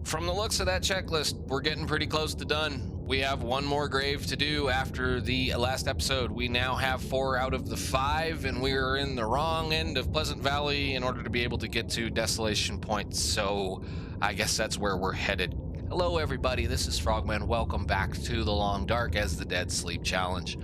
From the looks of that checklist, we're getting pretty close to done. We have one more grave to do after the last episode. We now have 4 out of the 5, and we are in the wrong end of Pleasant Valley in order to be able to get to Desolation Point. So I guess that's where we're headed. Hello, everybody. This is Frogman. Welcome back to the Long Dark as the Dead Sleep Challenge.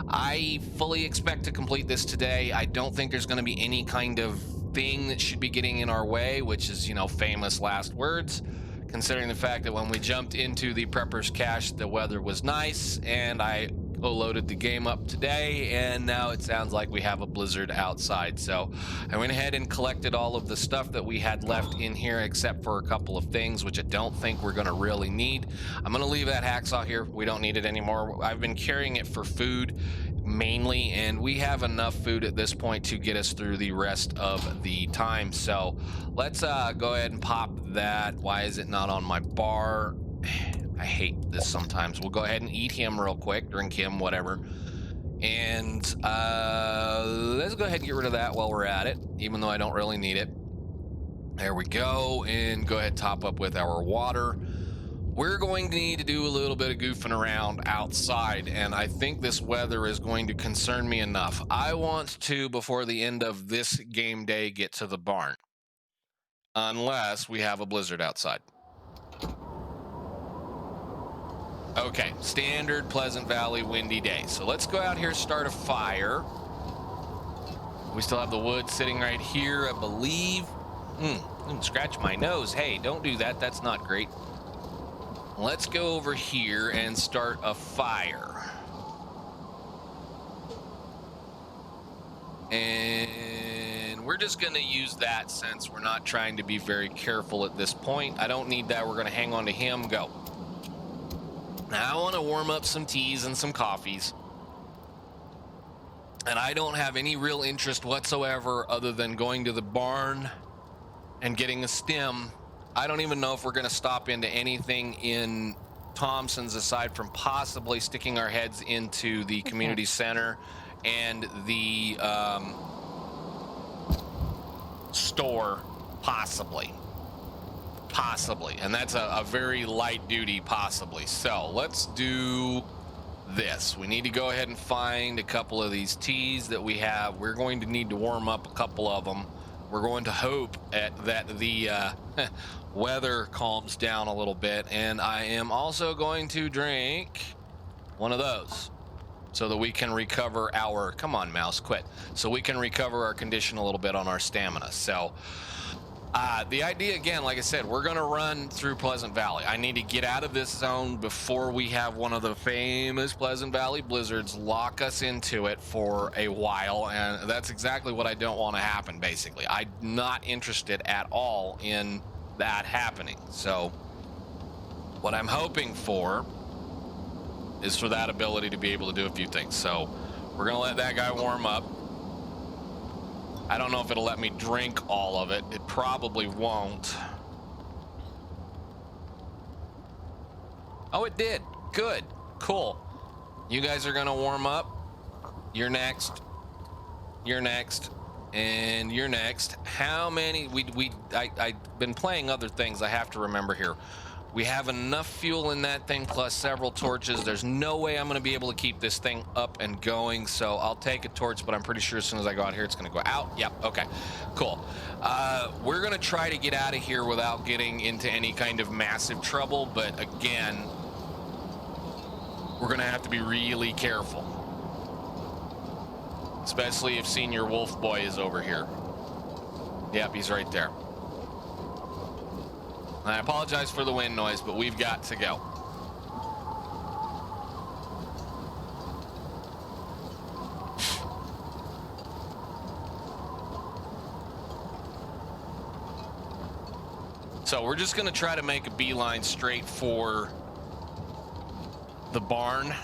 I fully expect to complete this today. I don't think there's going to be any kind of thing that should be getting in our way, which is, famous last words. Considering the fact that when we jumped into the Prepper's Cache, the weather was nice, and I loaded the game up today, and now it sounds like we have a blizzard outside. So I went ahead and collected all of the stuff that we had left in here, except for a couple of things, which I don't think we're going to really need. I'm going to leave that hacksaw here. We don't need it anymore. I've been carrying it for food mainly, and we have enough food at this point to get us through the rest of the time. So let's go ahead and pop that. Why is it not on my bar? I hate this sometimes. We'll go ahead and eat him real quick, drink him, whatever. And let's go ahead and get rid of that while we're at it, even though I don't really need it. There we go. And go ahead and top up with our water. We're going to need to do a little bit of goofing around outside, and I think this weather is going to concern me enough. I want to, before the end of this game day, get to the barn. Unless we have a blizzard outside. Okay, standard Pleasant Valley windy day. So let's go out here, start a fire. We still have the wood sitting right here, I believe. Scratch my nose. Hey, don't do that. That's not great. Let's go over here and start a fire. And we're just going to use that since we're not trying to be very careful at this point. I don't need that. We're going to hang on to him. Go. Now I want to warm up some teas and some coffees. And I don't have any real interest whatsoever other than going to the barn and getting a stem. I don't even know if we're going to stop into anything in Thompson's aside from possibly sticking our heads into the community center and the store, possibly. And that's a very light duty possibly. So let's do this. We need to go ahead and find a couple of these teas that we have. We're going to need to warm up a couple of them. We're going to hope that the weather calms down a little bit, and I am also going to drink one of those so that we can recover our, come on mouse, quit, so we can recover our condition a little bit on our stamina. So the idea, again, like I said, we're going to run through Pleasant Valley. I need to get out of this zone before we have one of the famous Pleasant Valley blizzards lock us into it for a while, and that's exactly what I don't want to happen, basically. I'm not interested at all in that happening. So what I'm hoping for is for that ability to be able to do a few things. So we're going to let that guy warm up. I don't know if it'll let me drink all of it. It probably won't. Oh, it did. Good. Cool. You guys are gonna warm up. You're next. You're next. And you're next. How many? I've been playing other things. I have to remember here. We have enough fuel in that thing plus several torches. There's no way I'm going to be able to keep this thing up and going, so I'll take a torch, but I'm pretty sure as soon as I go out here, it's going to go out. Yep, okay, cool. We're going to try to get out of here without getting into any kind of massive trouble, but again, we're going to have to be really careful. Especially if Senior Wolf Boy is over here. Yep, he's right there. I apologize for the wind noise, but we've got to go. So we're just going to try to make a beeline straight for the barn.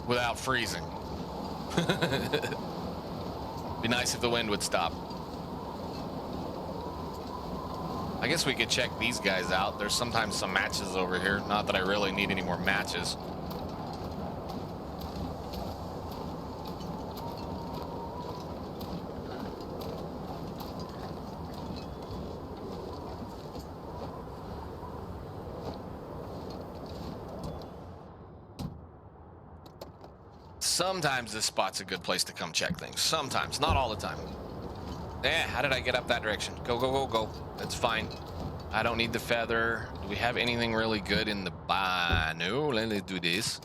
Without freezing. Be nice if the wind would stop. I guess we could check these guys out. There's sometimes some matches over here. Not that I really need any more matches. Sometimes this spot's a good place to come check things. Sometimes, not all the time. How did I get up that direction? Go, go, go, go. That's fine. I don't need the feather. Do we have anything really good in the no, let's do this.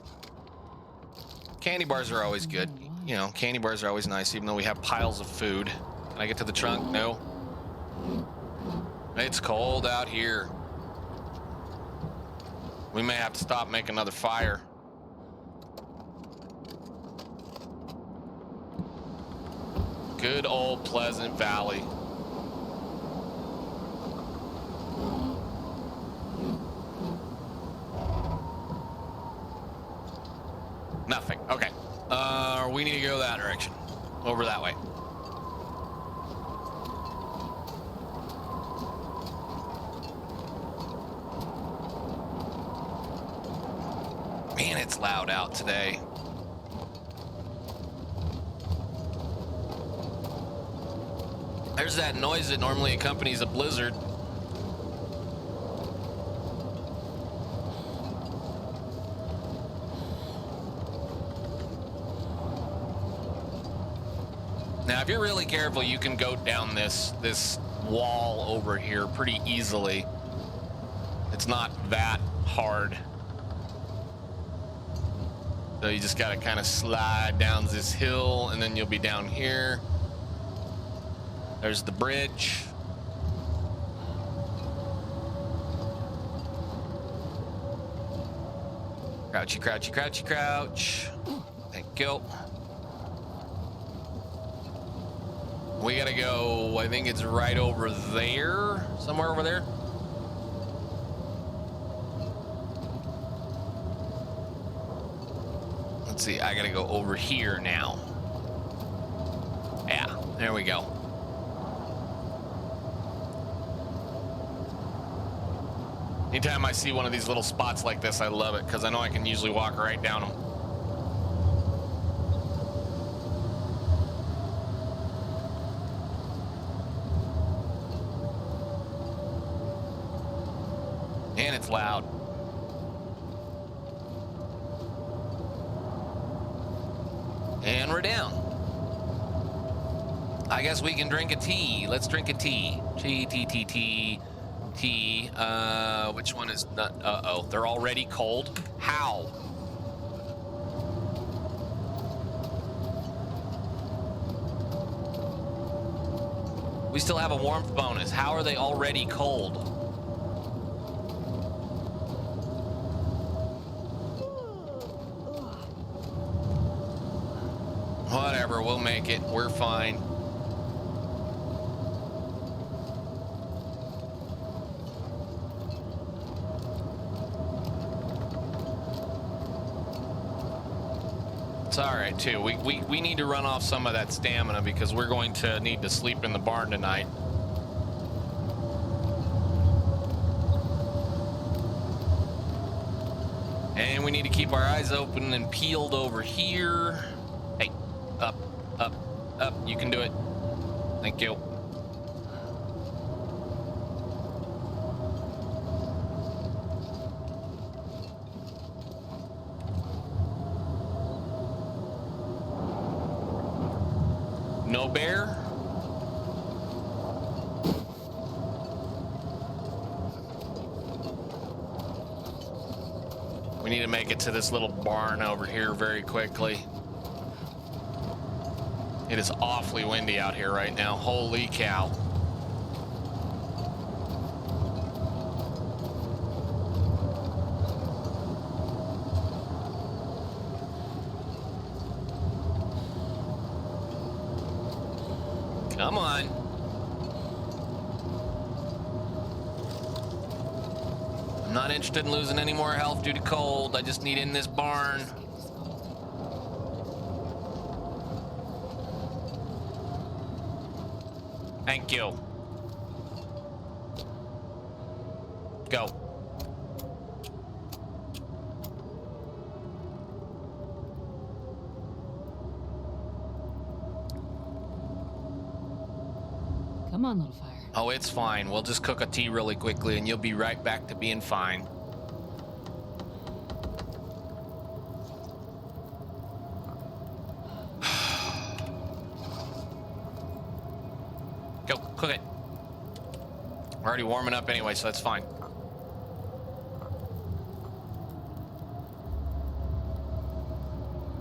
Candy bars are always good. You know, candy bars are always nice, even though we have piles of food. Can I get to the trunk? No. It's cold out here. We may have to stop, make another fire. Good old Pleasant Valley. Nothing. Okay. We need to go that direction. Over that way. Man, it's loud out today. There's that noise that normally accompanies a blizzard. Now, if you're really careful, you can go down this wall over here pretty easily. It's not that hard. So you just gotta kind of slide down this hill, and then you'll be down here. There's the bridge. Crouchy, crouchy, crouchy, crouch. Thank you. We gotta go, I think it's right over there. Somewhere over there. Let's see, I gotta go over here now. Yeah, there we go. Anytime I see one of these little spots like this, I love it, because I know I can usually walk right down them. And it's loud. And we're down. I guess we can drink a tea. Let's drink a tea. Tea. Which one is not? Uh-oh, they're already cold? How? We still have a warmth bonus. How are they already cold? Whatever, we'll make it. We're fine. It's all right, too. We need to run off some of that stamina because we're going to need to sleep in the barn tonight. And we need to keep our eyes open and peeled over here. Hey, up. You can do it. Thank you. No bear? We need to make it to this little barn over here very quickly. It is awfully windy out here right now. Holy cow. Come on. I'm not interested in losing any more health due to cold. I just need in this barn. Thank you. Go. Come on, little fire. Oh, it's fine. We'll just cook a tea really quickly and you'll be right back to being fine. Go, cook it. We're already warming up anyway, so that's fine.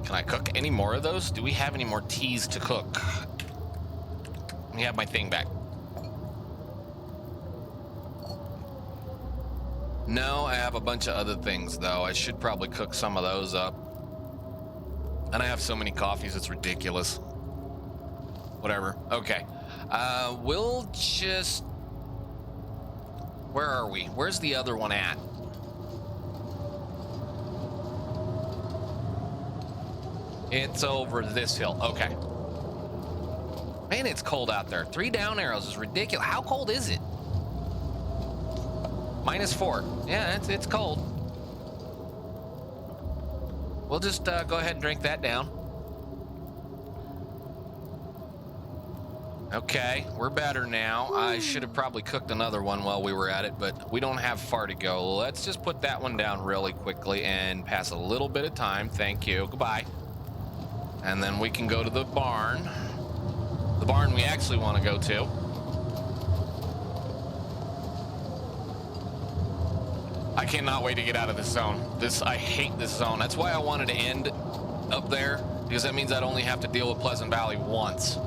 Can I cook any more of those? Do we have any more teas to cook? Let me have my thing back. No, I have a bunch of other things, though. I should probably cook some of those up. And I have so many coffees, it's ridiculous. Whatever. Okay. We'll just... Where are we? Where's the other one at? It's over this hill. Okay. Man, it's cold out there. 3 down arrows is ridiculous. How cold is it? -4. Yeah, it's cold. We'll just go ahead and drink that down. Okay, we're better now. I should have probably cooked another one while we were at it, but we don't have far to go. Let's just put that one down really quickly and pass a little bit of time. Thank you. Goodbye. And then we can go to the barn. The barn we actually want to go to. I cannot wait to get out of this zone. I hate this zone. That's why I wanted to end up there, because that means I'd only have to deal with Pleasant Valley once.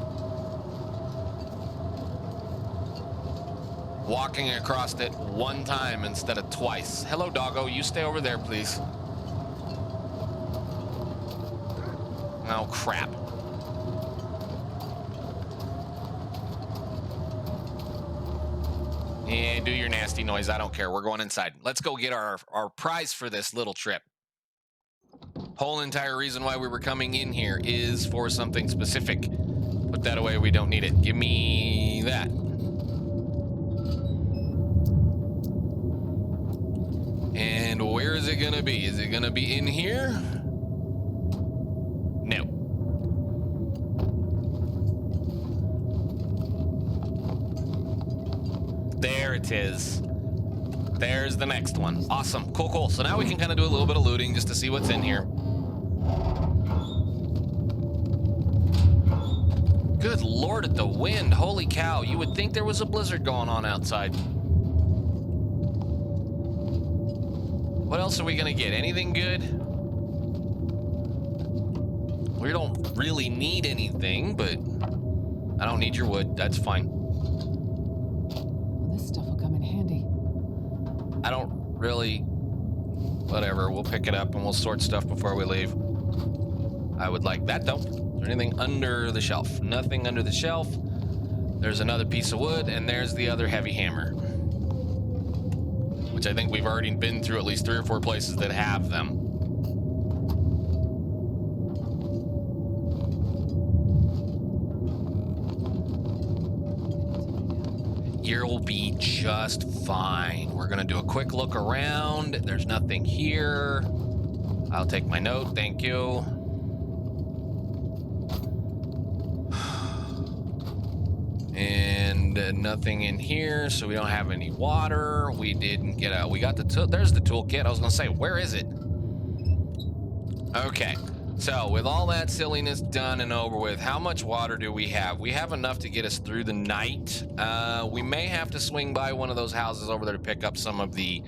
Walking across it one time instead of twice. Hello, doggo. You stay over there, please. Oh, crap. Yeah, do your nasty noise. I don't care. We're going inside. Let's go get our prize for this little trip. Whole entire reason why we were coming in here is for something specific. Put that away. We don't need it. Give me that. And where is it going to be? Is it going to be in here? No. There it is. There's the next one. Awesome. Cool, cool. So now we can kind of do a little bit of looting just to see what's in here. Good Lord at the wind. Holy cow. You would think there was a blizzard going on outside. What else are we going to get? Anything good? We don't really need anything, but I don't need your wood. That's fine. This stuff will come in handy. I don't really... Whatever, we'll pick it up and we'll sort stuff before we leave. I would like that, though. Is there anything under the shelf? Nothing under the shelf. There's another piece of wood, and there's the other heavy hammer. Which I think we've already been through at least 3 or 4 places that have them. You'll be just fine. We're gonna do a quick look around. There's nothing here. I'll take my note, thank you. And nothing in here, so we don't have any water. We didn't get a, we got the tool, there's the toolkit. I was gonna say, where is it? Okay, so with all that silliness done and over with, how much water do we have? We have enough to get us through the night. We may have to swing by one of those houses over there to pick up some of the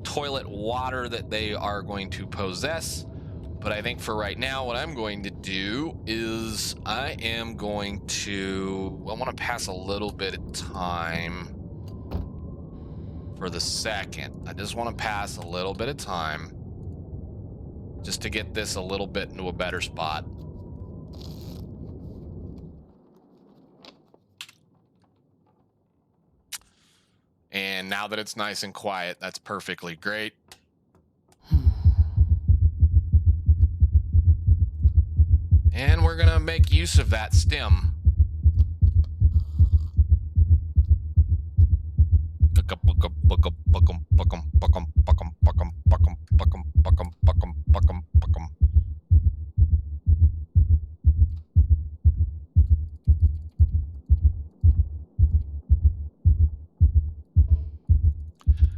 toilet water that they are going to possess. But I think for right now, what I'm going to do is I am going to, I want to pass a little bit of time for the second. I just want to pass a little bit of time just to get this a little bit into a better spot. And now that it's nice and quiet, that's perfectly great. And we're gonna make use of that stem.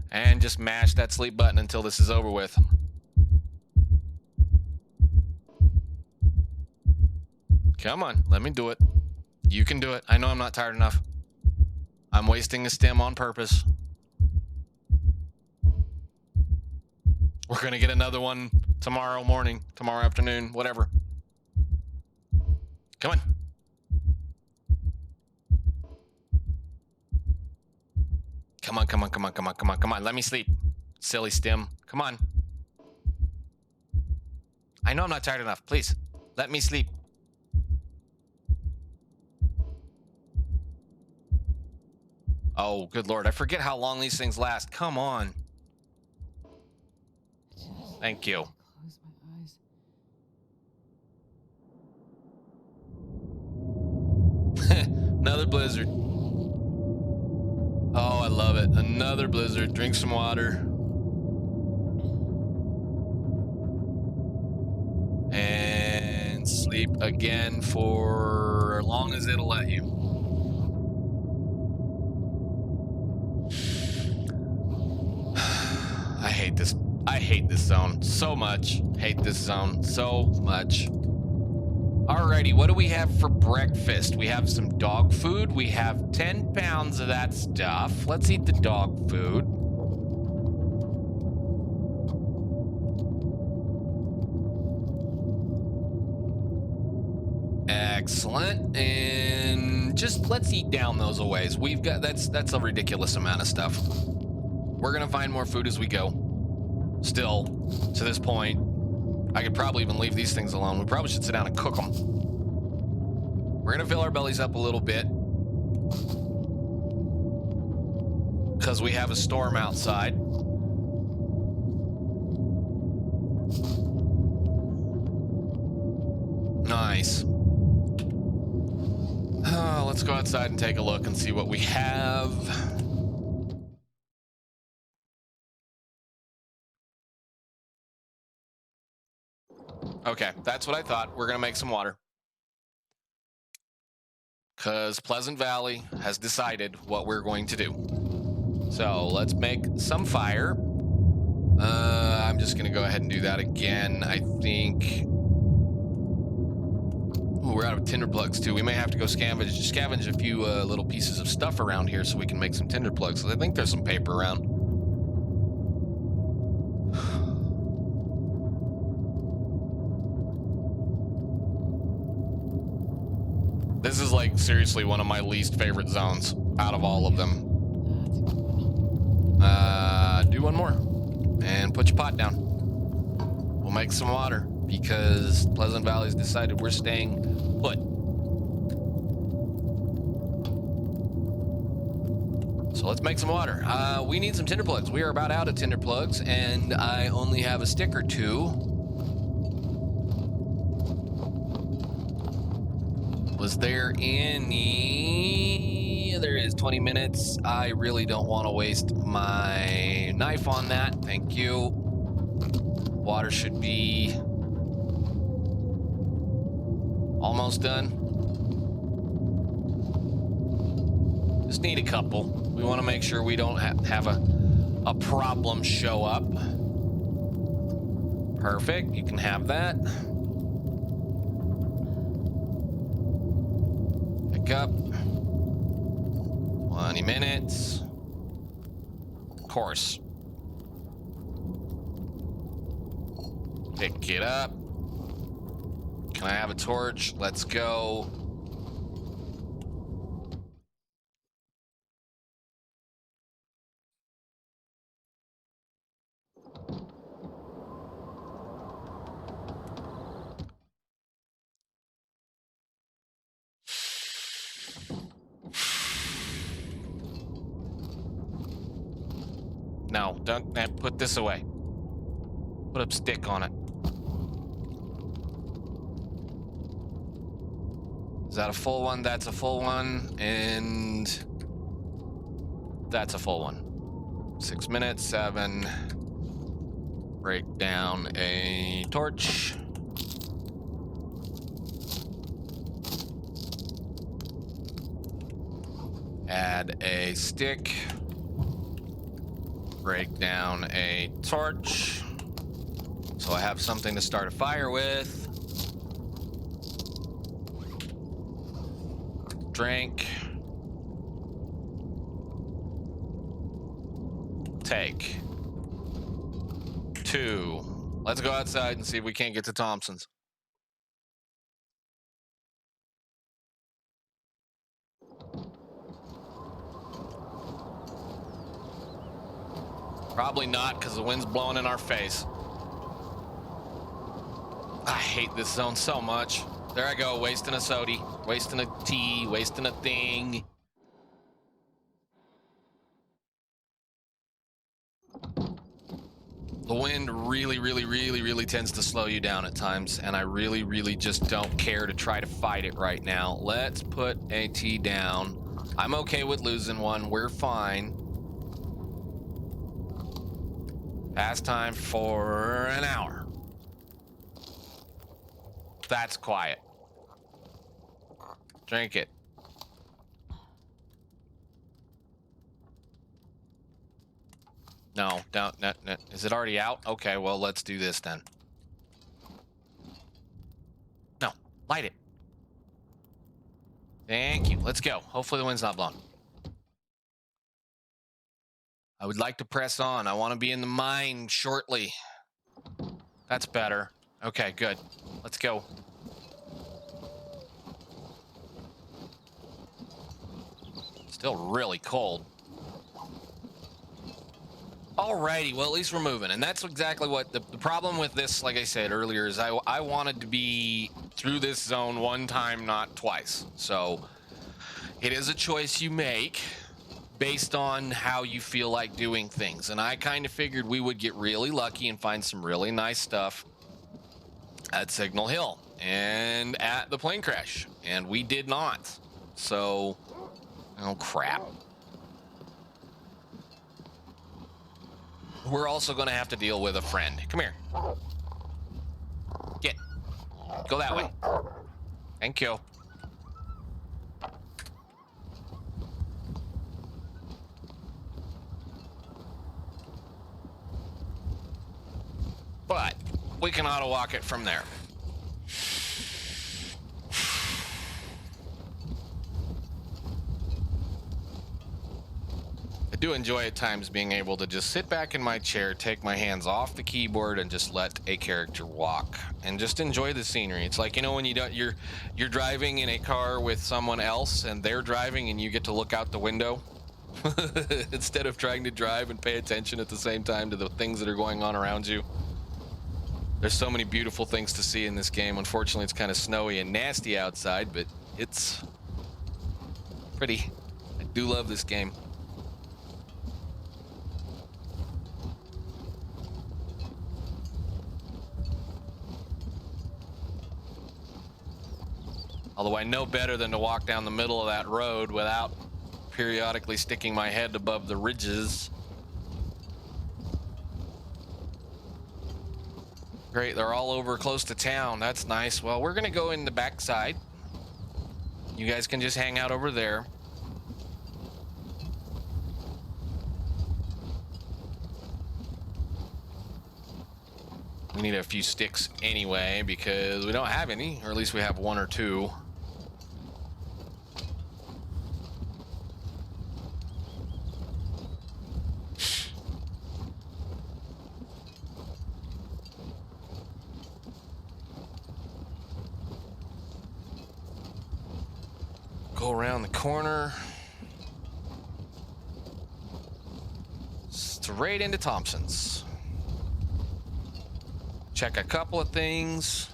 And just mash that sleep button until this is over with. Come on, let me do it. You can do it. I know I'm not tired enough. I'm wasting a stem on purpose. We're gonna get another one tomorrow morning, tomorrow afternoon, whatever. Come on. Come on, come on, come on, come on, come on, come on. Let me sleep. Silly stem. Come on. I know I'm not tired enough. Please, let me sleep. Oh, good Lord. I forget how long these things last. Come on. Thank you. Close my eyes. Another blizzard. Oh, I love it. Another blizzard. Drink some water. And sleep again for as long as it'll let you. I hate this. I hate this zone so much. Hate this zone so much. Alrighty, what do we have for breakfast? We have some dog food. We have 10 pounds of that stuff. Let's eat the dog food. Excellent. And just let's eat down those a ways. We've got that's a ridiculous amount of stuff. We're gonna find more food as we go. Still, to this point, I could probably even leave these things alone. We probably should sit down and cook them. We're gonna fill our bellies up a little bit because we have a storm outside. Nice. Let's go outside and take a look and see what we have. Okay, that's what I thought. We're gonna make some water. Because Pleasant Valley has decided what we're going to do. So let's make some fire. I'm just gonna go ahead and do that again. I think... Ooh, we're out of tinder plugs too. We may have to go scavenge a few little pieces of stuff around here so we can make some tinder plugs. I think there's some paper around. This is like seriously one of my least favorite zones out of all of them. Do one more and put your pot down. We'll make some water because Pleasant Valley's decided we're staying put. So let's make some water. We need some tinder plugs. We are about out of tinder plugs and I only have a stick or two. Was there any... There is 20 minutes. I really don't want to waste my knife on that. Thank you. Water should be almost done. Just need a couple. We want to make sure we don't have a problem show up. Perfect. You can have that. Up 20 minutes. Of course. Pick it up. Can I have a torch? Let's go. No, don't put this away. Put a stick on it. Is that a full one? That's a full one. And that's a full one. 6 minutes, 7. Break down a torch. Add a stick. Break down a torch. So I have something to start a fire with. Drink. take 2. Let's go outside and see if we can't get to Thompson's. Probably not, because the wind's blowing in our face. I hate this zone so much. There I go, wasting a sody, wasting a tea, wasting a thing. The wind really tends to slow you down at times, and I really just don't care to try to fight it right now. Let's put a tea down. I'm okay with losing one. We're fine. Past time for an hour. That's quiet. Drink it. No, don't. No. Is it already out? Okay, well, let's do this then. No, light it. Thank you. Let's go. Hopefully the wind's not blowing. I would like to press on. I want to be in the mine shortly. That's better. Okay, good. Let's go. Still really cold. Alrighty, well, at least we're moving. And that's exactly what the problem with this, like I said earlier, is I wanted to be through this zone one time, not twice. So it is a choice you make based on how you feel like doing things. And I kind of figured we would get really lucky and find some really nice stuff at Signal Hill and at the plane crash. And we did not. So, oh crap. We're also going to have to deal with a friend. Come here. Get. Go that way. Thank you. But we can auto walk it from there. I do enjoy at times being able to just sit back in my chair, take my hands off the keyboard, and just let a character walk and just enjoy the scenery. It's like, you know, when you're driving in a car with someone else and they're driving and you get to look out the window instead of trying to drive and pay attention at the same time to the things that are going on around you. There's so many beautiful things to see in this game. Unfortunately, it's kind of snowy and nasty outside, but it's pretty. I do love this game. Although I know better than to walk down the middle of that road without periodically sticking my head above the ridges. Great, they're all over close to town. That's nice. Well, we're gonna go in the backside. You guys can just hang out over there. We need a few sticks anyway because we don't have any, or at least we have one or two. Go around the corner. Straight into Thompson's. Check a couple of things.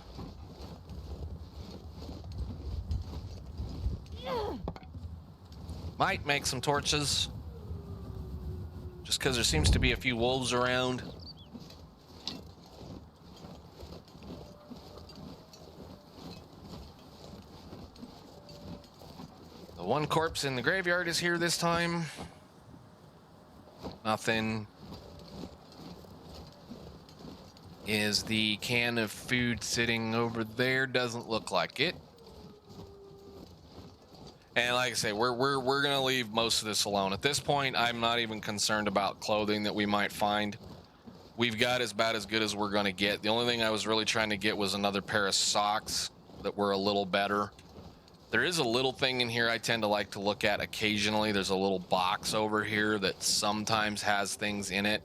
Might make some torches. Just because there seems to be a few wolves around. The one corpse in the graveyard is here this time. Nothing. Is the can of food sitting over there? Doesn't look like it. And like I say, we're gonna leave most of this alone. At this point, I'm not even concerned about clothing that we might find. We've got about as good as we're gonna get. The only thing I was really trying to get was another pair of socks that were a little better. There is a little thing in here I tend to like to look at occasionally. There's a little box over here that sometimes has things in it.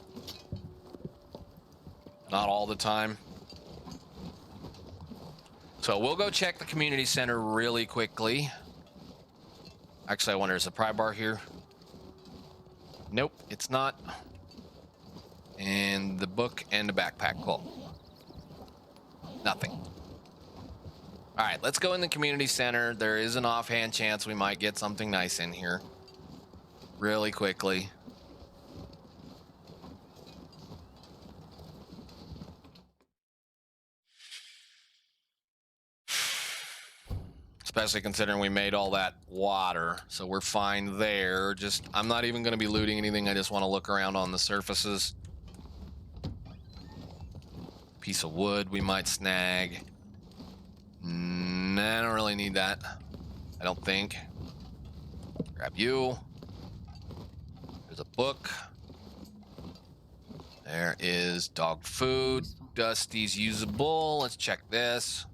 Not all the time. So we'll go check the community center really quickly. Actually, I wonder, is a pry bar here? Nope, it's not. And the book and the backpack. Cool. Nothing. All right, let's go in the community center. There is an offhand chance we might get something nice in here. Really quickly. Especially considering we made all that water, so we're fine there. Just, I'm not even going to be looting anything. I just want to look around on the surfaces. Piece of wood we might snag. Nah, I don't really need that. I don't think. Grab you. There's a book. There is dog food. Dusty's usable. Let's check this.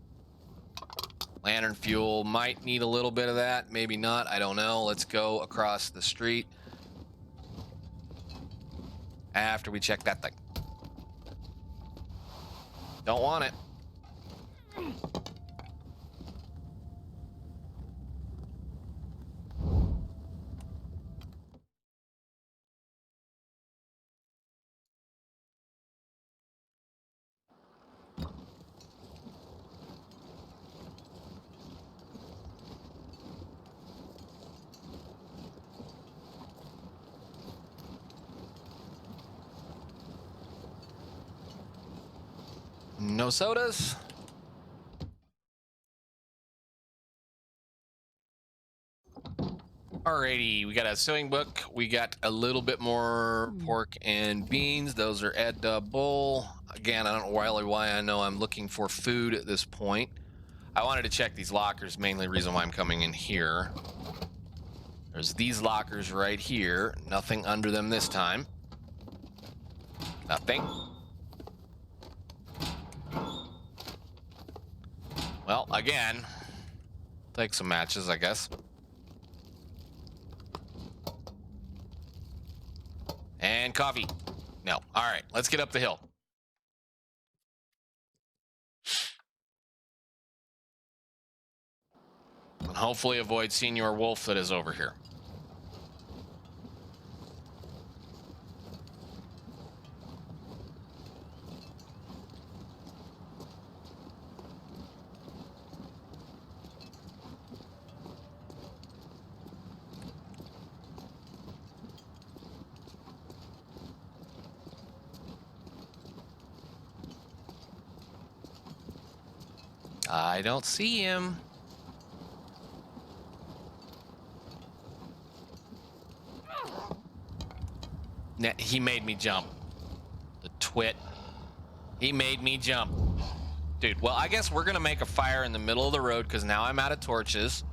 Lantern fuel, might need a little bit of that, maybe not, I don't know. Let's go across the street after we check that thing. Don't want it. No sodas. Alrighty, we got a sewing book. We got a little bit more pork and beans. Those are edible. Again, I don't know really why I know I'm looking for food at this point. I wanted to check these lockers, mainly reason why I'm coming in here. There's these lockers right here. Nothing under them this time. Nothing. Well, again, take some matches, I guess. And coffee. No. All right, let's get up the hill. And hopefully avoid Senior Wolf that is over here. I don't see him. Nah, he made me jump. The twit. He made me jump. Dude, well, I guess we're gonna make a fire in the middle of the road because now I'm out of torches.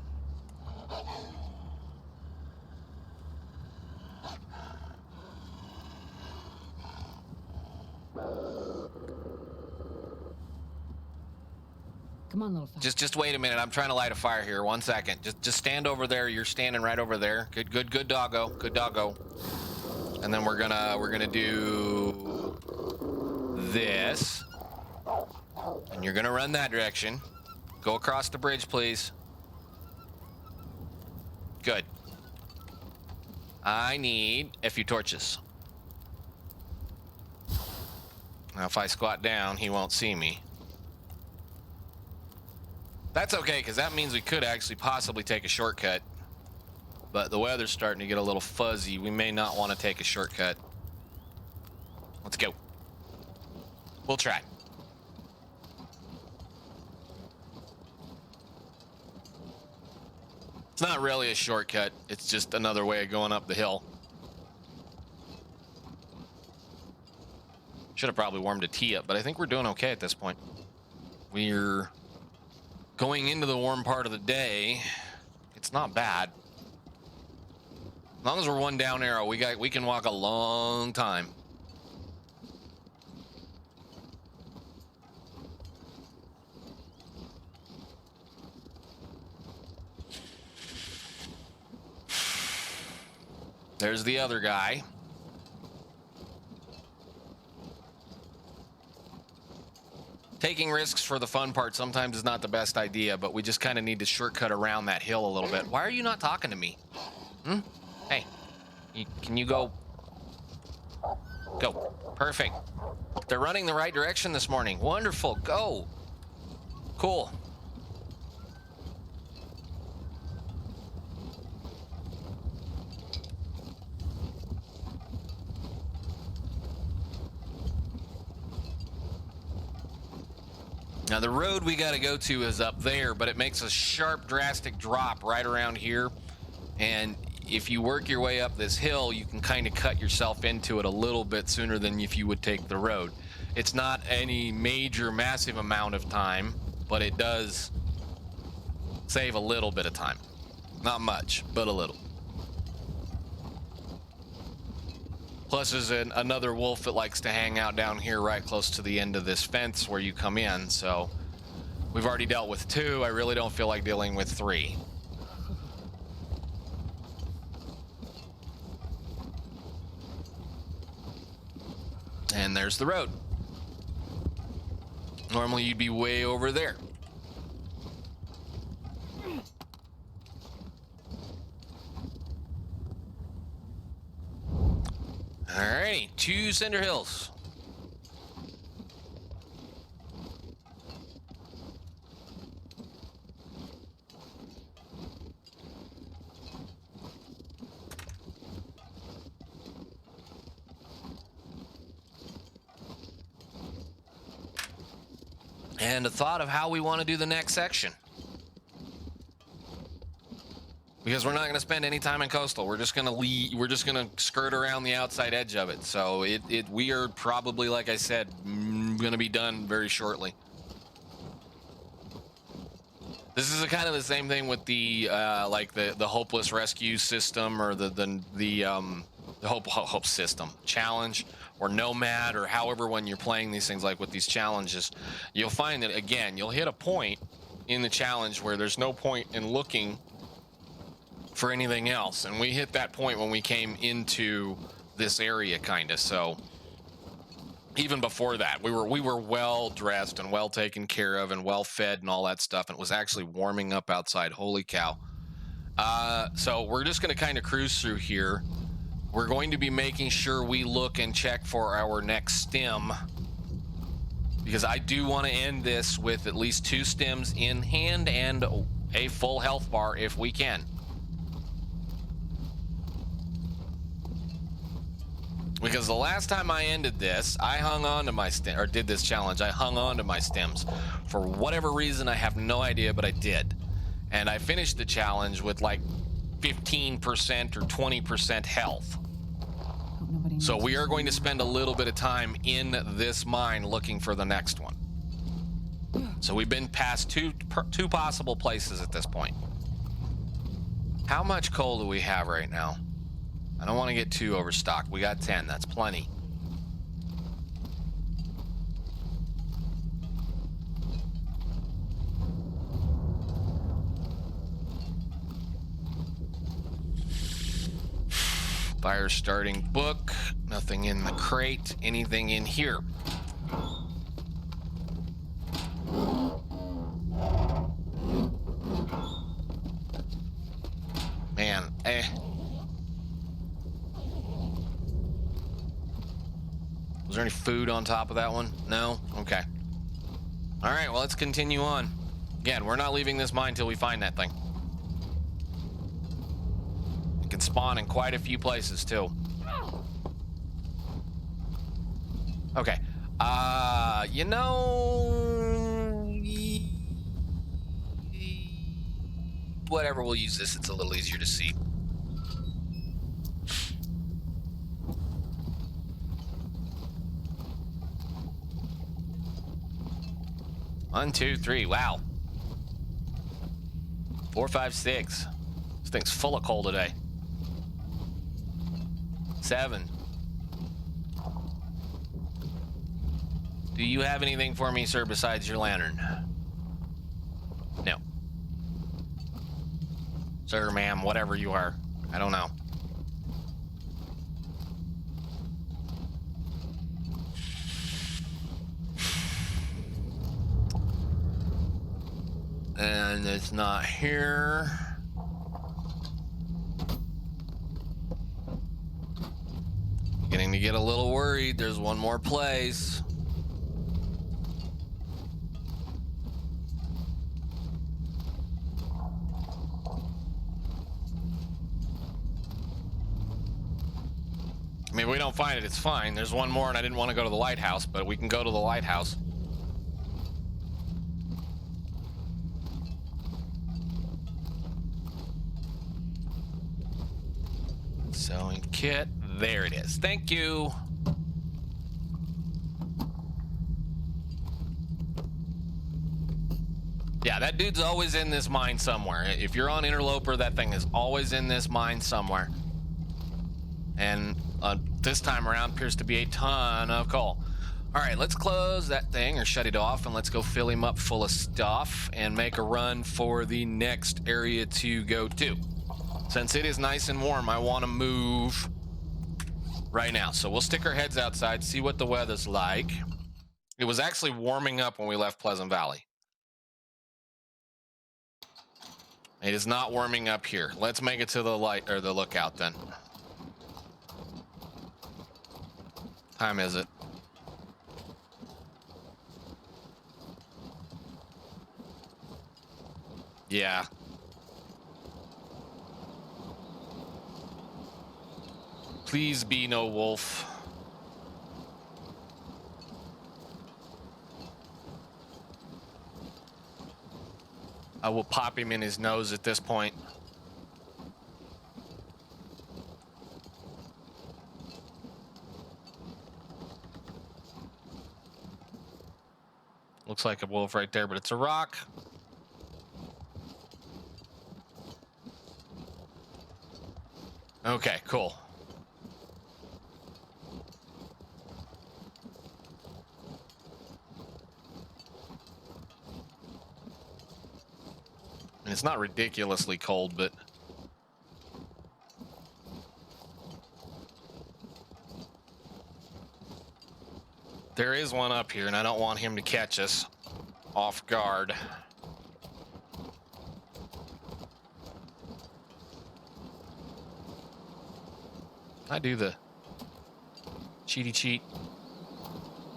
Come on, little fella. Just wait a minute. I'm trying to light a fire here. 1 second. Just stand over there. You're standing right over there. Good doggo. Good doggo. And then we're gonna do this. And you're gonna run that direction. Go across the bridge, please. Good. I need a few torches. Now, if I squat down, he won't see me. That's okay, because that means we could actually possibly take a shortcut. But the weather's starting to get a little fuzzy. We may not want to take a shortcut. Let's go. We'll try. It's not really a shortcut. It's just another way of going up the hill. Should have probably warmed a tea up, but I think we're doing okay at this point. We're going into the warm part of the day. It's not bad. As long as we're one down arrow, we can walk a long time. There's the other guy. Taking risks for the fun part sometimes is not the best idea, but we just kind of need to shortcut around that hill a little bit. Why are you not talking to me? Hey, can you go? Go. Perfect. They're running the right direction this morning. Wonderful. Go. Cool. Now the road we got to go to is up there, but it makes a sharp, drastic drop right around here. And if you work your way up this hill, you can kind of cut yourself into it a little bit sooner than if you would take the road. It's not any major, massive amount of time, but it does save a little bit of time. Not much, but a little. Plus, there's another wolf that likes to hang out down here right close to the end of this fence where you come in, so we've already dealt with 2. I really don't feel like dealing with 3. And there's the road. Normally you'd be way over there. Alrighty, 2 Cinder Hills. And a thought of how we want to do the next section. Because we're not going to spend any time in coastal. We're just going to leave. We're just going to skirt around the outside edge of it. So we are probably, like I said, going to be done very shortly. This is kind of the same thing with the like the hopeless rescue system, or the hope system challenge, or nomad, or however when you're playing these things, like with these challenges, you'll find that again you'll hit a point in the challenge where there's no point in looking for anything else, and we hit that point when we came into this area, kind of. So even before that, we were well dressed and well taken care of and well fed and all that stuff, and it was actually warming up outside. Holy cow. So we're just going to kind of cruise through here. We're going to be making sure we look and check for our next stem, because I do want to end this with at least 2 stems in hand and a full health bar if we can. Because the last time I ended this, I hung on to my stem, or did this challenge, I hung on to my stems. For whatever reason, I have no idea, but I did. And I finished the challenge with like 15% or 20% health. So we are going to spend a little bit of time in this mine looking for the next one. So we've been past two possible places at this point. How much coal do we have right now? I don't want to get too overstocked. We got 10. That's plenty. Fire starting book. Nothing in the crate. Anything in here? Man, Was there any food on top of that one? No? Okay. All right, well, let's continue on. Again, we're not leaving this mine till we find that thing. It can spawn in quite a few places, too. Okay. You know... Whatever, we'll use this. It's a little easier to see. One, two, three. Wow. 4, 5, 6. This thing's full of coal today. 7. Do you have anything for me, sir, besides your lantern? No. Sir, ma'am, whatever you are. I don't know. And it's not here. Beginning to get a little worried. There's one more place. I mean, if we don't find it, it's fine. There's one more, and I didn't want to go to the lighthouse, but we can go to the lighthouse. Sewing kit. There it is. Thank you. Yeah, that dude's always in this mine somewhere. If you're on Interloper, that thing is always in this mine somewhere. And this time around appears to be a ton of coal. All right, let's close that thing or shut it off, and let's go fill him up full of stuff and make a run for the next area to go to. Since it is nice and warm, I want to move right now. So we'll stick our heads outside, see what the weather's like. It was actually warming up when we left Pleasant Valley. It is not warming up here. Let's make it to the light or the lookout then. Time is it? Yeah. Please be no wolf. I will pop him in his nose at this point. Looks like a wolf right there, but it's a rock. Okay, cool. And it's not ridiculously cold, but there is one up here, and I don't want him to catch us off guard. I do the cheaty cheat.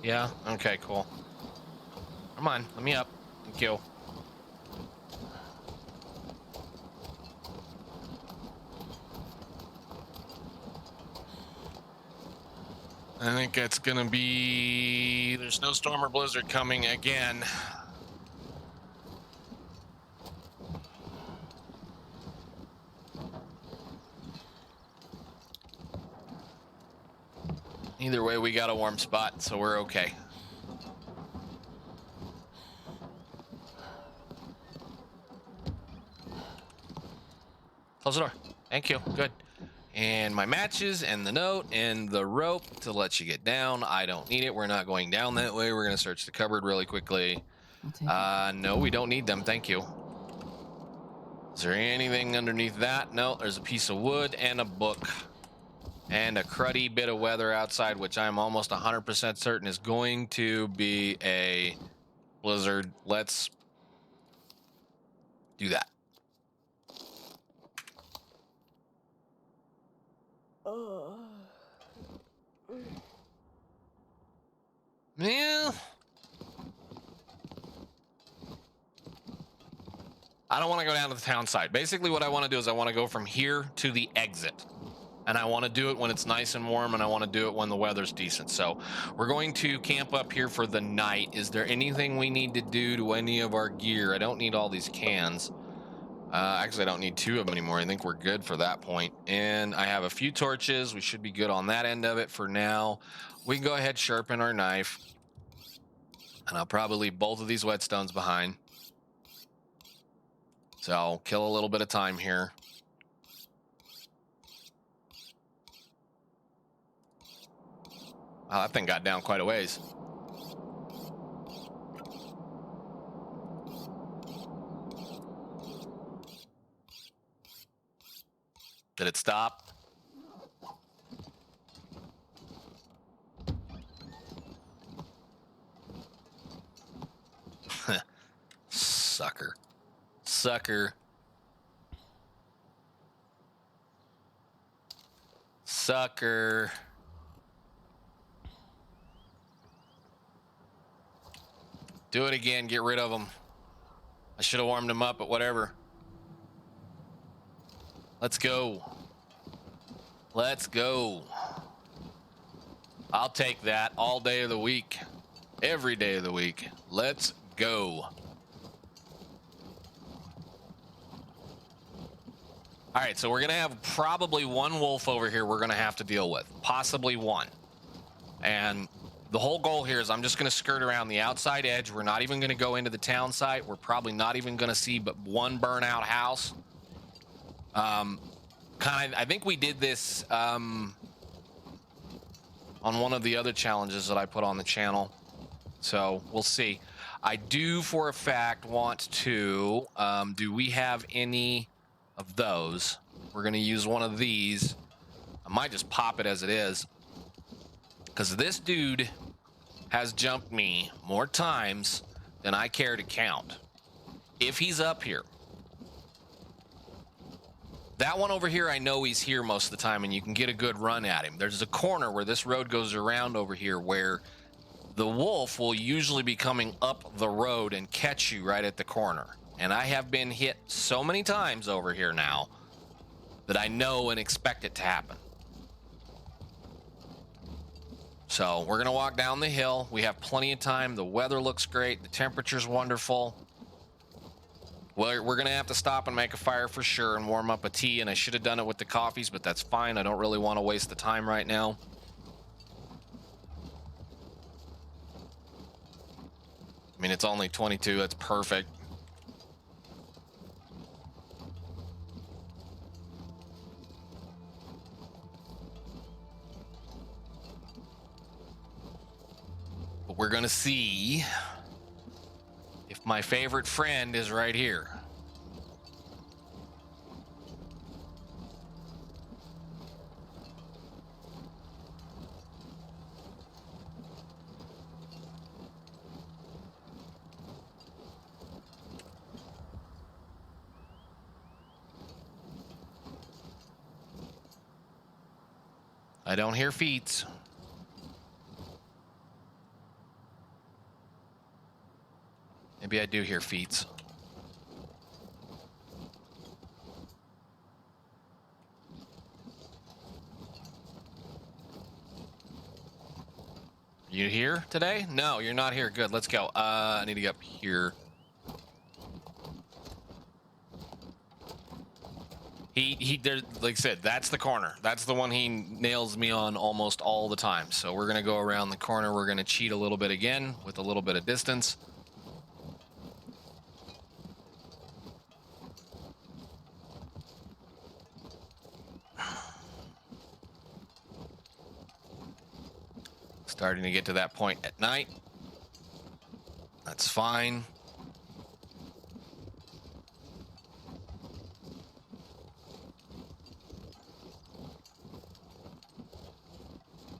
Yeah, okay, cool. Come on, let me up and kill. I think it's gonna be, there's no storm or blizzard coming again. Either way, we got a warm spot, so we're okay. Close the door. Thank you. Good. And my matches and the note and the rope to let you get down. I don't need it. We're not going down that way. We're going to search the cupboard really quickly. I'll take it. No, we don't need them. Thank you. Is there anything underneath that? No, there's a piece of wood and a book. And a cruddy bit of weather outside, which I'm almost 100% certain is going to be a blizzard. Let's do that. Yeah. I don't want to go down to the town side. Basically, what I want to do is I want to go from here to the exit. And I want to do it when it's nice and warm, and I want to do it when the weather's decent. So we're going to camp up here for the night. Is there anything we need to do to any of our gear? I don't need all these cans. Actually, I don't need 2 of them anymore. I think we're good for that point. And I have a few torches. We should be good on that end of it for now. We can go ahead, sharpen our knife. And I'll probably leave both of these whetstones behind. So I'll kill a little bit of time here. Wow, that thing got down quite a ways. Did it stop? Sucker. sucker. Sucker. Do it again. Get rid of them. I should have warmed them up, but whatever. Let's go. Let's go. I'll take that all day of the week. Every day of the week. Let's go. All right, so we're going to have probably one wolf over here we're going to have to deal with. Possibly one. And the whole goal here is I'm just going to skirt around the outside edge. We're not even going to go into the town site. We're probably not even going to see but one burnout house. I think we did this on one of the other challenges that I put on the channel. So we'll see. I do for a fact want to, do we have any of those? We're going to use one of these. I might just pop it as it is, because this dude has jumped me more times than I care to count. If he's up here. That one over here, I know he's here most of the time, and you can get a good run at him. There's a corner where this road goes around over here where the wolf will usually be coming up the road and catch you right at the corner. And I have been hit so many times over here now that I know and expect it to happen. So we're going to walk down the hill. We have plenty of time. The weather looks great. The temperature's wonderful. Well, we're going to have to stop and make a fire for sure and warm up a tea. And I should have done it with the coffees, but that's fine. I don't really want to waste the time right now. I mean, it's only 22. That's perfect. But we're going to see if my favorite friend is right here. I don't hear feet. Maybe I do hear feet. You here today? No, you're not here. Good, let's go. I need to get up here. There, like I said, that's the corner. That's the one he nails me on almost all the time. So we're gonna go around the corner. We're gonna cheat a little bit again with a little bit of distance. Starting to get to that point at night. That's fine.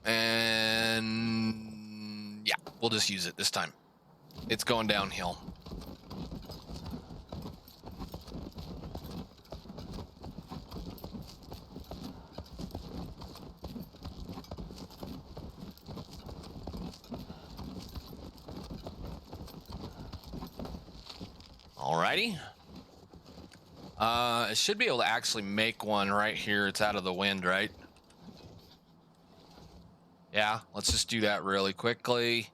And yeah, we'll just use it this time. It's going downhill. Alrighty. It should be able to actually make one right here. It's out of the wind, right? Yeah, let's just do that really quickly.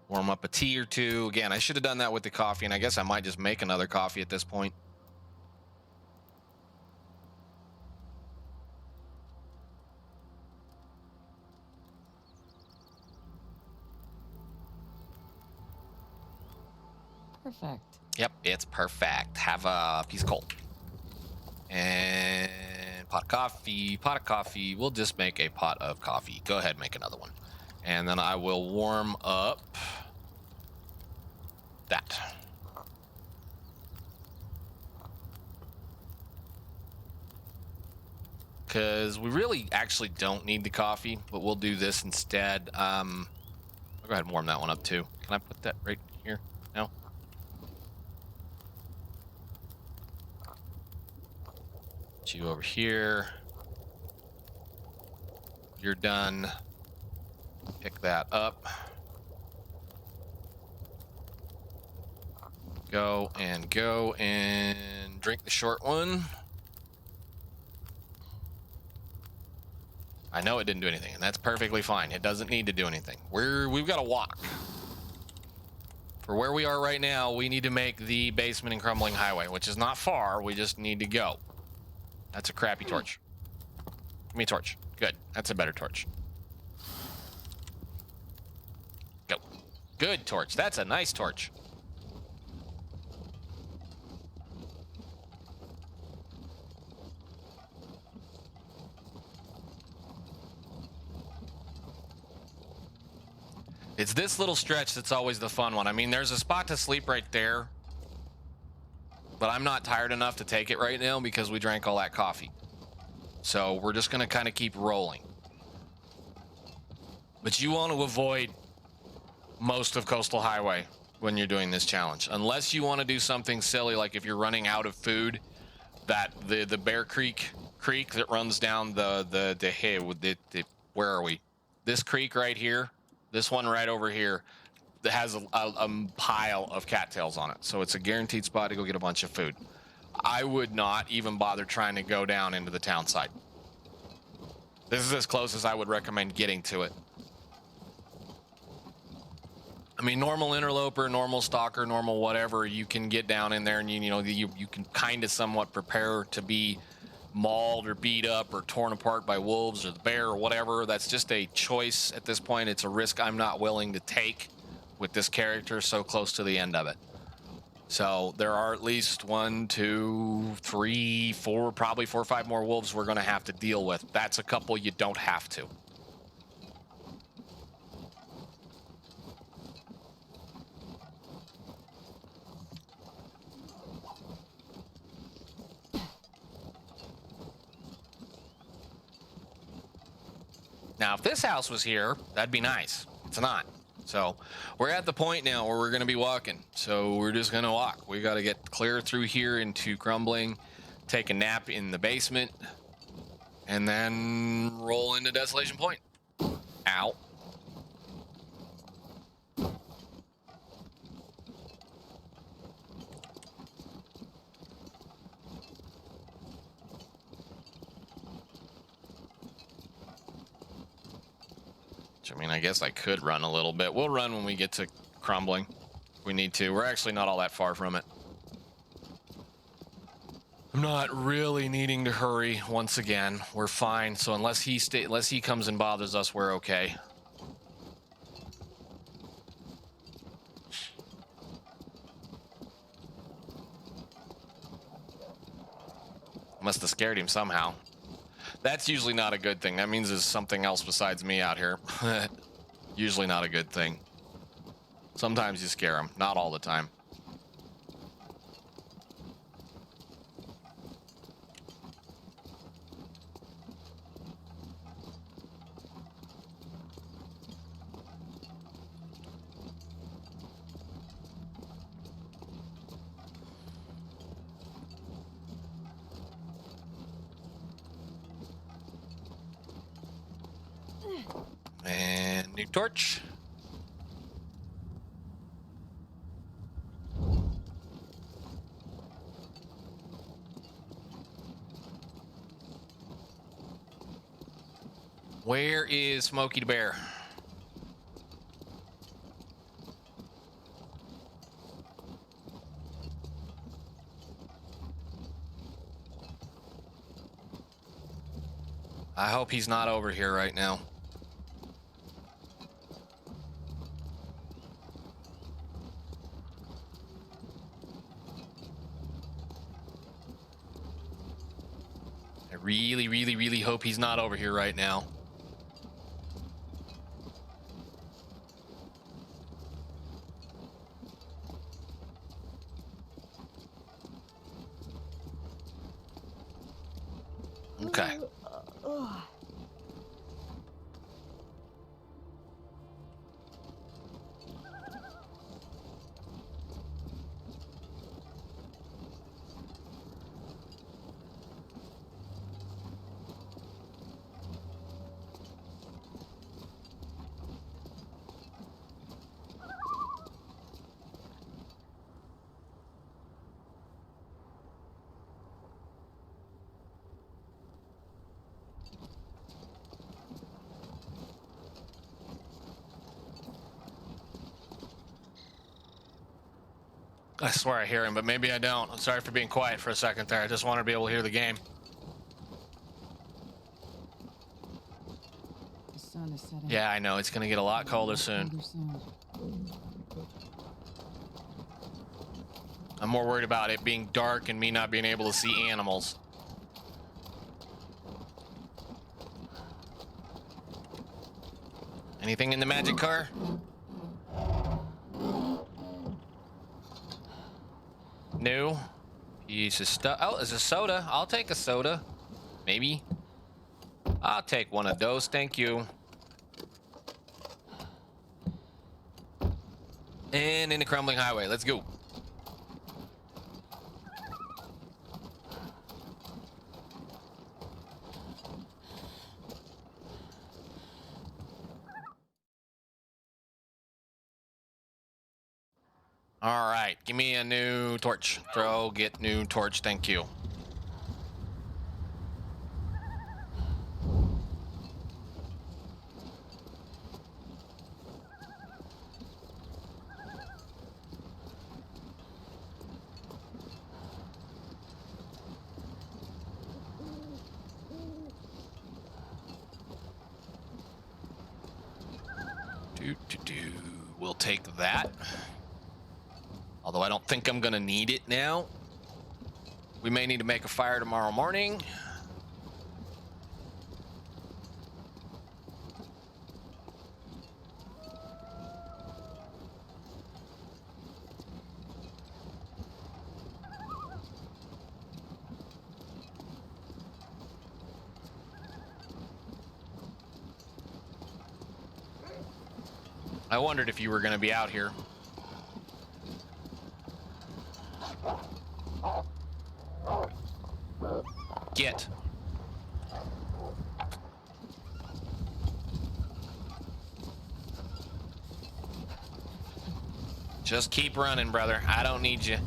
Warm up a tea or two. Again, I should have done that with the coffee, and I guess I might just make another coffee at this point. Perfect. Yep, it's perfect. Have a piece of coal. And pot of coffee, pot of coffee. We'll just make a pot of coffee. Go ahead, make another one. And then I will warm up that. Because we really actually don't need the coffee, but we'll do this instead. I'll go ahead and warm that one up too. Can I put that right here? No? Put you over here. You're done. Pick that up. Go and drink the short one. I know it didn't do anything, and that's perfectly fine. It doesn't need to do anything. We've got to walk. For where we are right now, we need to make the basement and crumbling highway, which is not far. We just need to go. That's a crappy torch. Give me a torch. Good. That's a better torch. Go. Good torch. That's a nice torch. It's this little stretch that's always the fun one. I mean, there's a spot to sleep right there, but I'm not tired enough to take it right now because we drank all that coffee. So we're just going to kind of keep rolling. But you want to avoid most of Coastal Highway when you're doing this challenge, unless you want to do something silly, like if you're running out of food, that the Bear Creek that runs down where are we? This creek right here. This one right over here that has a pile of cattails on it. So it's a guaranteed spot to go get a bunch of food. I would not even bother trying to go down into the town side. This is as close as I would recommend getting to it. I mean, normal interloper, normal stalker, normal whatever, you can get down in there and you can kind of somewhat prepare to be mauled or beat up or torn apart by wolves or the bear or whatever. That's just a choice at this point. It's a risk I'm not willing to take with this character so close to the end of it. So there are at least 1, 2, 3, 4, probably 4 or 5 more wolves we're going to have to deal with. That's a couple you don't have to. Now, if this house was here, that'd be nice. It's not. So we're at the point now where we're going to be walking. So we're just going to walk. We got to get clear through here into crumbling, take a nap in the basement, and then roll into Desolation Point. Ow. I mean, I guess I could run a little bit. We'll run when we get to crumbling. If we need to. We're actually not all that far from it. I'm not really needing to hurry once again. We're fine. So unless he comes and bothers us, we're okay. Must have scared him somehow. That's usually not a good thing. That means there's something else besides me out here. Usually not a good thing. Sometimes you scare them, not all the time. And new torch. Where is Smokey the Bear? I hope he's not over here right now. I really, really, really hope he's not over here right now. Okay. I swear I hear him, but maybe I don't. I'm sorry for being quiet for a second there. I just wanted to be able to hear the game. The sun is setting. Yeah, I know. It's going to get a lot colder soon. I'm more worried about it being dark and me not being able to see animals. Anything in the magic car? New piece of stuff. Oh, there's a soda. I'll take a soda. Maybe. I'll take one of those. Thank you. And in the crumbling highway. Let's go. All right, give me a new torch. Throw, get new torch, thank you. We'll take that. Although I don't think I'm gonna need it now. We may need to make a fire tomorrow morning. I wondered if you were gonna be out here. Get. Just keep running, brother. I don't need you.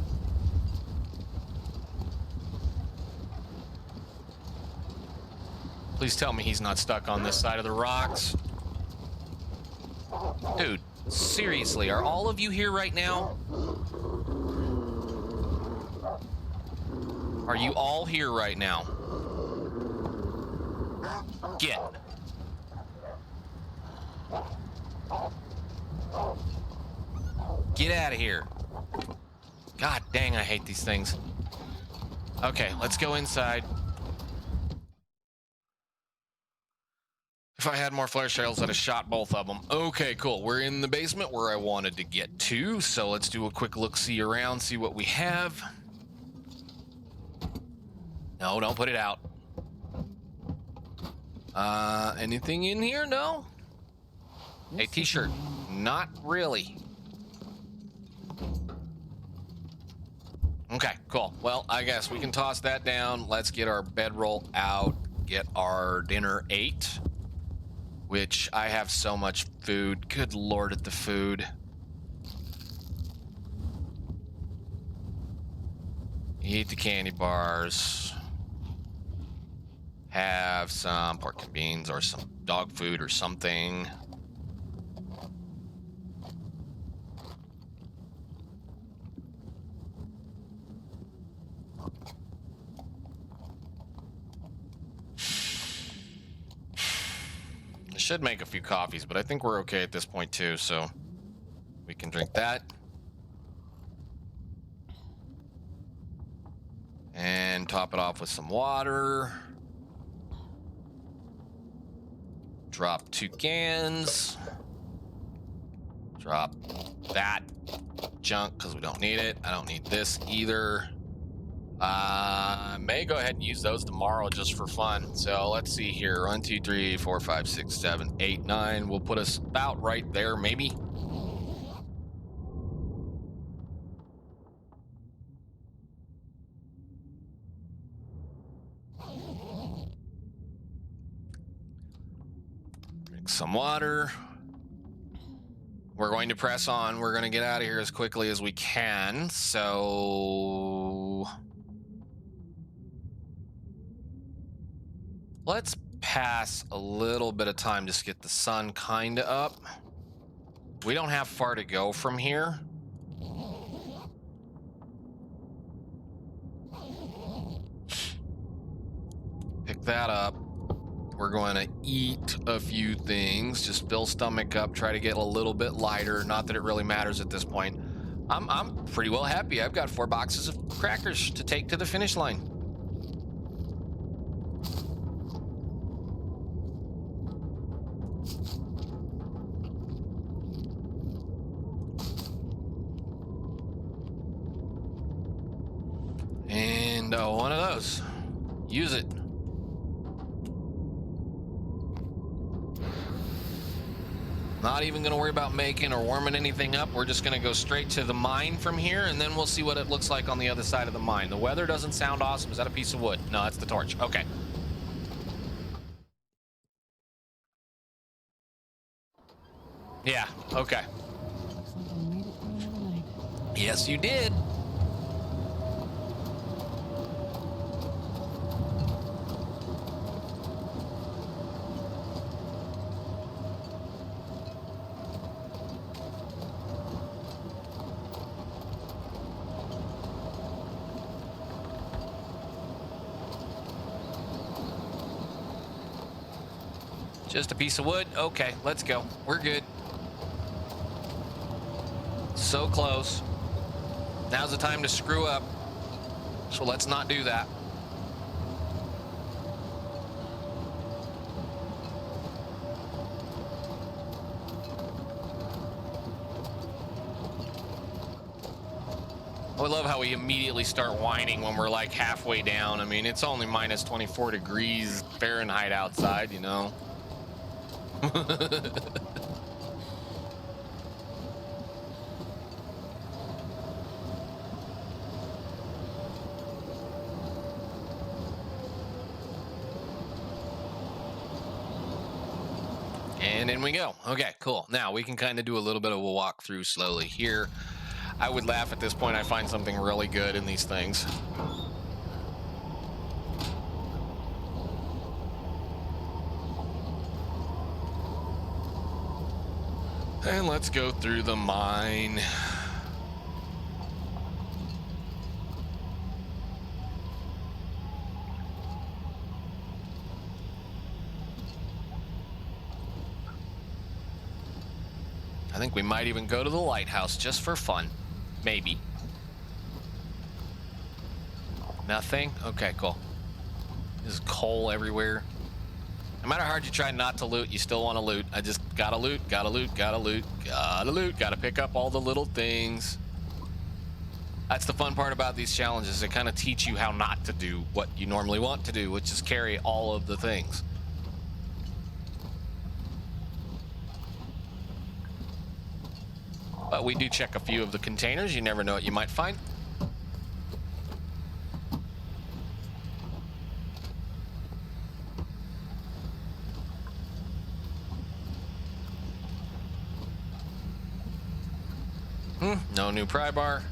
Please tell me he's not stuck on this side of the rocks. Dude, seriously, are all of you here right now? Are you all here right now? Get. Get out of here. God dang, I hate these things. Okay, let's go inside. If I had more flare shells, I'd have shot both of them. Okay, cool. We're in the basement where I wanted to get to, so let's do a quick look-see around, see what we have. No, don't put it out. Anything in here? No? A t-shirt. Not really. Okay, cool. Well, I guess we can toss that down. Let's get our bedroll out, get our dinner ate, which I have so much food. Good Lord at the food. Eat the candy bars. Have some pork and beans or some dog food or something. I should make a few coffees, but I think we're okay at this point too, so we can drink that. And top it off with some water. Drop 2 cans. Drop that junk because we don't need it. I don't need this either. May go ahead and use those tomorrow just for fun. So let's see here. 1, 2, 3, 4, 5, 6, 7, 8, 9. We'll put us about right there, maybe. Drink some water. We're going to press on. We're going to get out of here as quickly as we can. So let's pass a little bit of time just to get the sun kind of up. We don't have far to go from here. that up. We're going to eat a few things, just fill stomach up, try to get a little bit lighter. Not that it really matters at this point. I'm pretty well happy. I've got 4 boxes of crackers to take to the finish line. And one of those. Use it. Not even going to worry about making or warming anything up. We're just going to go straight to the mine from here, and then we'll see what it looks like on the other side of the mine. The weather doesn't sound awesome. Is that a piece of wood? No, it's the torch. Okay. Yeah, okay. Looks like I made it through another night. Yes, you did. Just a piece of wood. Okay, let's go. We're good. So close. Now's the time to screw up. So let's not do that. I love how we immediately start whining when we're like halfway down. I mean, it's only minus 24 degrees Fahrenheit outside, you know. And in we go. Okay, cool. Now we can kind of do a little bit of a walk through slowly here. I would laugh at this point. I find something really good in these things. And let's go through the mine. I think we might even go to the lighthouse just for fun. Maybe. Nothing? Okay, cool. There's coal everywhere. No matter how hard you try not to loot, you still want to loot. I just gotta loot, gotta loot, gotta loot, gotta loot, gotta pick up all the little things. That's the fun part about these challenges. They kind of teach you how not to do what you normally want to do, which is carry all of the things. But we do check a few of the containers. You never know what you might find. No new pry bar.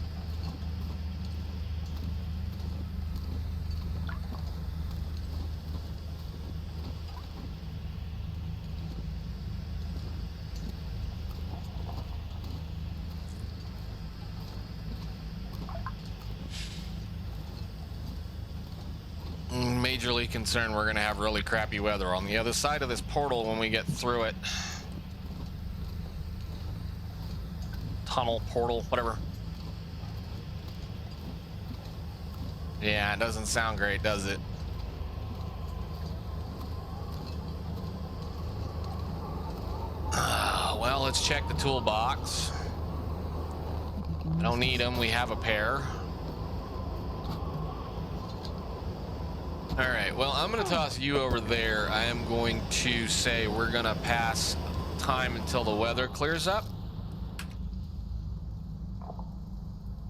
Majorly concerned we're gonna have really crappy weather on the other side of this portal when we get through it. Tunnel, portal, whatever. Yeah, it doesn't sound great, does it? Well, let's check the toolbox. I don't need them. We have a pair. All right, well, I'm going to toss you over there. I am going to say we're going to pass time until the weather clears up.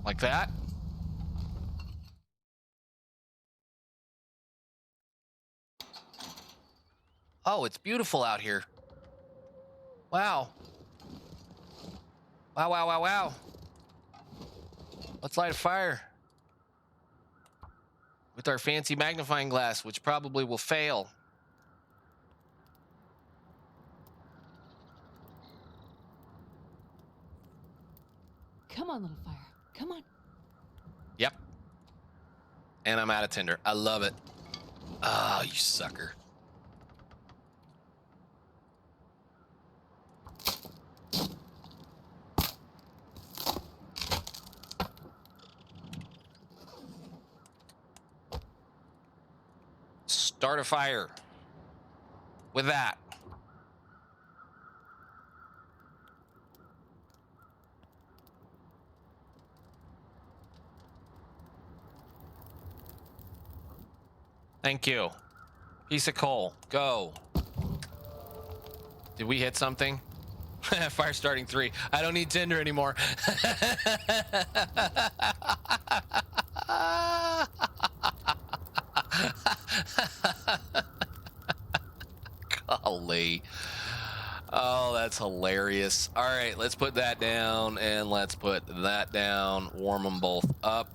Like that. Oh, it's beautiful out here. Wow. Wow, wow, wow, wow. Let's light a fire. With our fancy magnifying glass, which probably will fail. Come on, little fire. Come on. Yep. And I'm out of tinder. I love it. Oh, you sucker. Start a fire with that. Thank you. Piece of coal. Go. Did we hit something? Fire starting 3. I don't need tinder anymore. Golly. Oh, that's hilarious. All right, let's put that down and let's put that down. Warm them both up.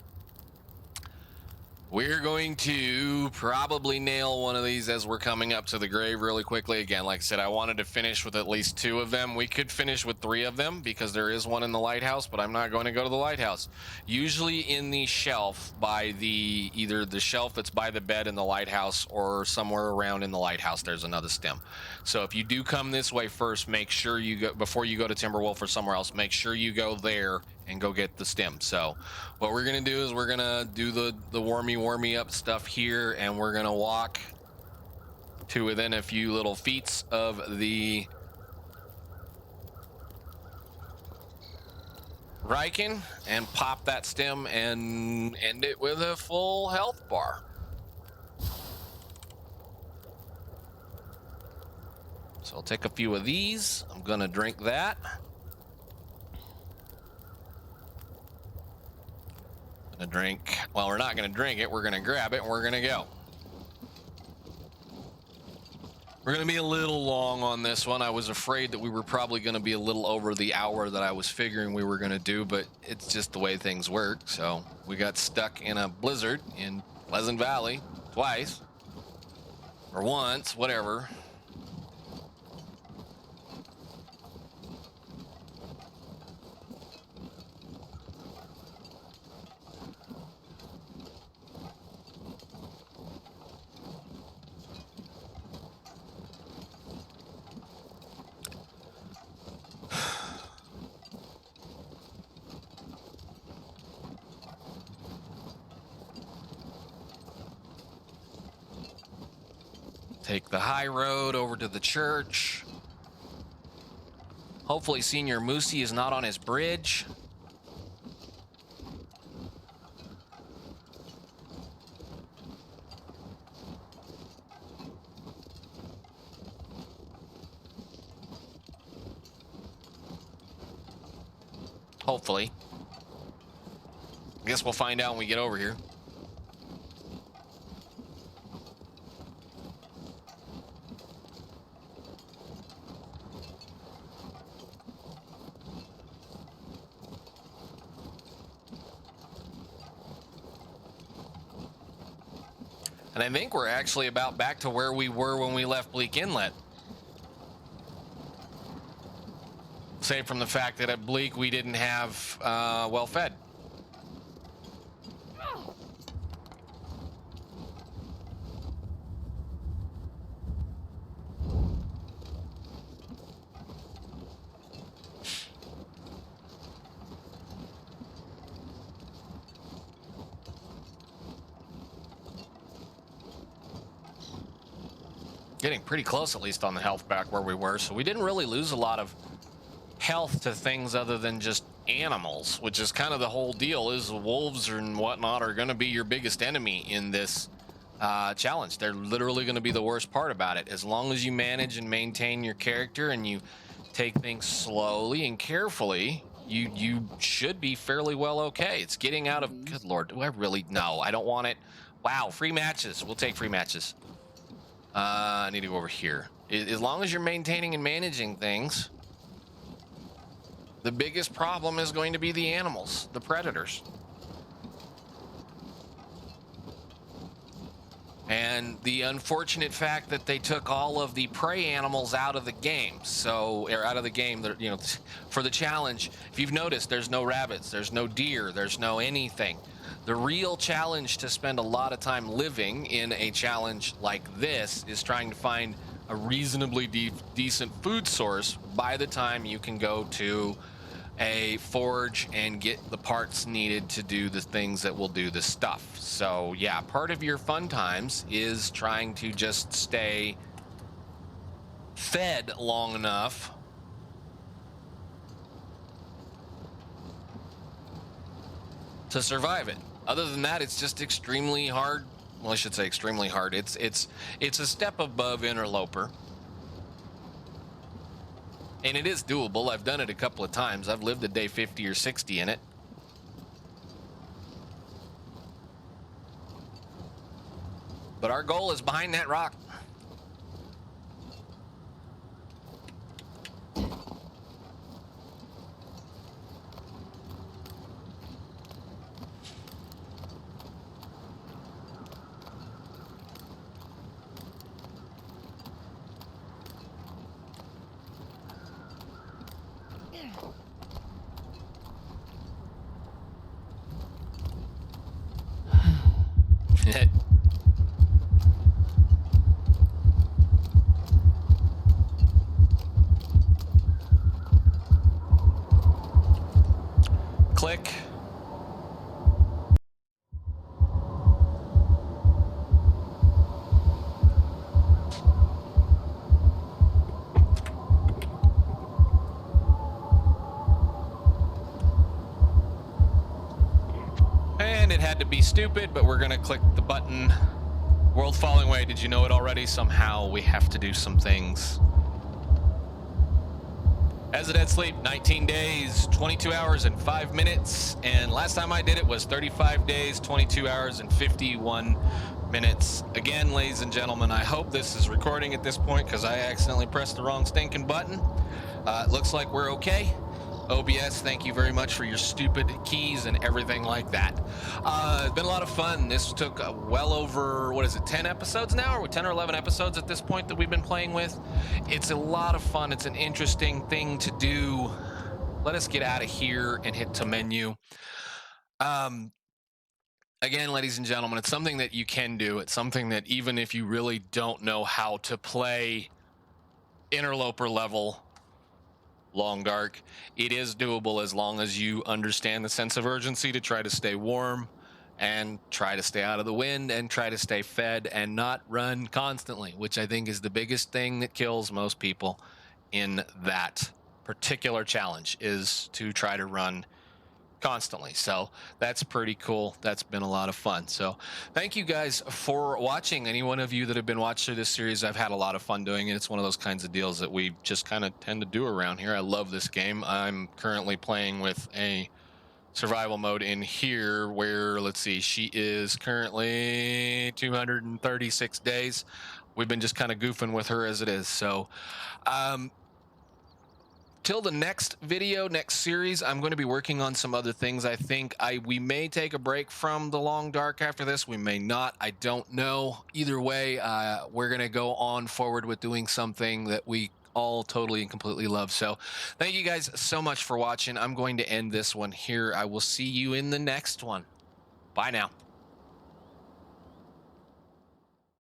We're going to probably nail one of these as we're coming up to the grave really quickly. Again, like I said, I wanted to finish with at least 2 of them. We could finish with 3 of them because there is one in the lighthouse, but I'm not going to go to the lighthouse. Usually in the shelf by the, either the shelf that's by the bed in the lighthouse or somewhere around in the lighthouse, there's another stem. So if you do come this way first, make sure you go, before you go to Timberwolf or somewhere else, make sure you go there and go get the stem. So what we're gonna do is we're gonna do the warmy up stuff here, and we're gonna walk to within a few little feet of the Riken and pop that stem and end it with a full health bar. So I'll take a few of these. I'm gonna drink that. Gonna drink, well, we're not gonna drink it, we're gonna grab it and we're gonna go. We're gonna be a little long on this one. I was afraid that we were probably gonna be a little over the hour that I was figuring we were gonna do, but it's just the way things work. So we got stuck in a blizzard in Pleasant Valley twice, or once, whatever. Take the high road over to the church. Hopefully Senior Moosey is not on his bridge. Hopefully. I guess we'll find out when we get over here. And I think we're actually about back to where we were when we left Bleak Inlet. Save from the fact that at Bleak we didn't have well fed. Getting pretty close, at least on the health back where we were, so we didn't really lose a lot of health to things other than just animals, which is kind of the whole deal. Is wolves and whatnot are going to be your biggest enemy in this challenge. They're literally going to be the worst part about it. As long as you manage and maintain your character and you take things slowly and carefully, you should be fairly well okay. It's getting out of, good lord, do I really? No, I don't want it. Wow, free matches. We'll take free matches. I need to go over here. As long as you're maintaining and managing things, the biggest problem is going to be the animals, the predators. and the unfortunate fact that they took all of the prey animals out of the game, or out of the game, that, you know, for the challenge. If you've noticed, there's no rabbits, there's no deer, there's no anything. The real challenge to spend a lot of time living in a challenge like this is trying to find a reasonably decent food source by the time you can go to a forge and get the parts needed to do the things that will do the stuff. So yeah, part of your fun times is trying to just stay fed long enough to survive it. Other than that, it's just extremely hard. Well, I should say extremely hard. It's a step above Interloper. And it is doable. I've done it a couple of times. I've lived a day 50 or 60 in it. But our goal is behind that rock. Click. And it had to be stupid, but we're gonna click the button. World falling away. Did you know it already? Somehow we have to do some things. As a dead sleep, 19 days, 22 hours and 5 minutes. And last time I did it was 35 days, 22 hours and 51 minutes. Again, ladies and gentlemen, I hope this is recording at this point because I accidentally pressed the wrong stinking button. It looks like we're okay. OBS, thank you very much for your stupid keys and everything like that. It's been a lot of fun. This took well over, 10 episodes now? Or 10 or 11 episodes at this point that we've been playing with? It's a lot of fun. It's an interesting thing to do. Let us get out of here and hit to menu. Again, ladies and gentlemen, it's something that you can do. It's something that even if you really don't know how to play Interloper level Long Dark, it is doable as long as you understand the sense of urgency to try to stay warm and try to stay out of the wind and try to stay fed and not run constantly, which I think is the biggest thing that kills most people in that particular challenge, is to try to run constantly. So that's pretty cool. That's been a lot of fun. So thank you guys for watching. Any one of you that have been watching this series, I've had a lot of fun doing it. It's one of those kinds of deals that we just kind of tend to do around here. I love this game. I'm currently playing with a survival mode in here where, let's see, she is currently 236 days. We've been just kind of goofing with her as it is. So till the next video, next series, I'm going to be working on some other things. I think we may take a break from the Long Dark after this. We may not. I don't know. Either way, we're going to go on forward with doing something that we all totally and completely love. So thank you guys so much for watching. I'm going to end this one here. I will see you in the next one. Bye now.